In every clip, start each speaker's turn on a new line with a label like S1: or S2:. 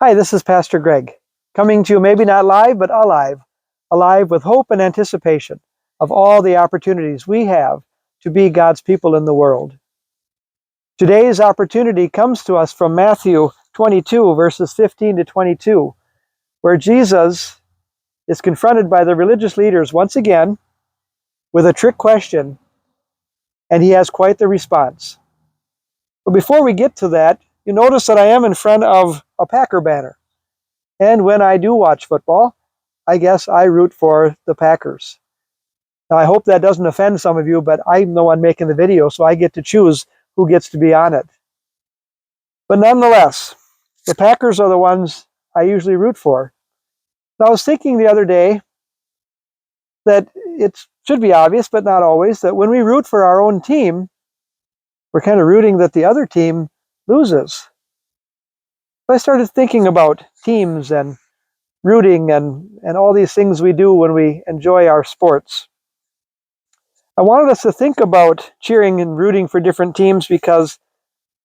S1: Hi, this is Pastor Greg, coming to you maybe not live, but alive with hope and anticipation of all the opportunities we have to be God's people in the world. Today's opportunity comes to us from Matthew 22, verses 15 to 22, where Jesus is confronted by the religious leaders once again with a trick question, and he has quite the response. But before we get to that, you notice that I am in front of a Packer banner. And when I do watch football, I guess I root for the Packers. Now, I hope that doesn't offend some of you, but I'm the one making the video, so I get to choose who gets to be on it. But nonetheless, the Packers are the ones I usually root for. Now, I was thinking the other day that it should be obvious, but not always, that when we root for our own team, we're kind of rooting that the other team loses. So I started thinking about teams and rooting and all these things we do when we enjoy our sports. I wanted us to think about cheering and rooting for different teams because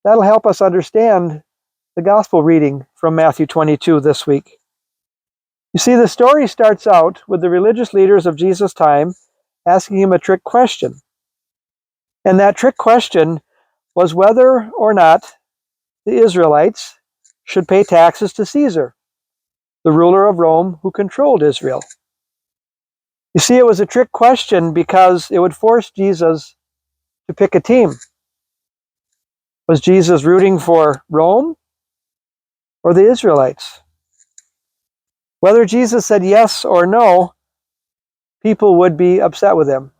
S1: that'll help us understand the gospel reading from Matthew 22 this week. You see, the story starts out with the religious leaders of Jesus' time asking him a trick question. And that trick question was whether or not the Israelites should pay taxes to Caesar, the ruler of Rome who controlled Israel. You see, it was a trick question because it would force Jesus to pick a team. Was Jesus rooting for Rome or the Israelites? Whether Jesus said yes or no, people would be upset with him.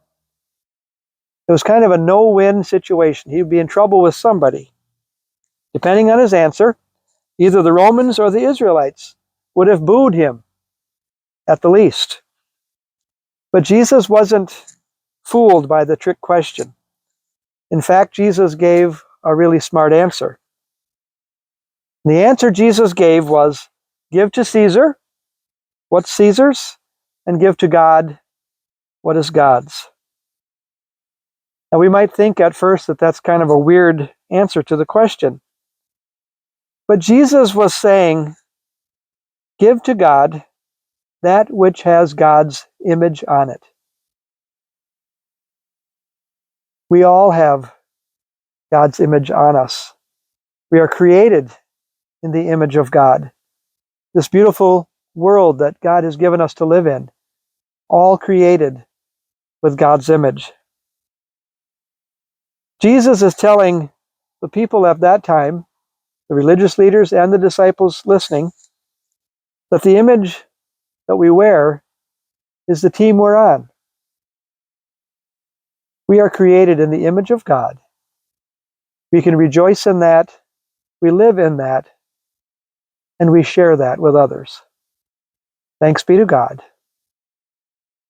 S1: It was kind of a no-win situation. He would be in trouble with somebody. Depending on his answer, either the Romans or the Israelites would have booed him at the least. But Jesus wasn't fooled by the trick question. In fact, Jesus gave a really smart answer. The answer Jesus gave was, give to Caesar what's Caesar's, and give to God what is God's. Now, we might think at first that that's kind of a weird answer to the question. But Jesus was saying, give to God that which has God's image on it. We all have God's image on us. We are created in the image of God. This beautiful world that God has given us to live in, all created with God's image. Jesus is telling the people at that time, the religious leaders and the disciples listening, that the image that we wear is the team we're on. We are created in the image of God. We can rejoice in that, we live in that, and we share that with others. Thanks be to God.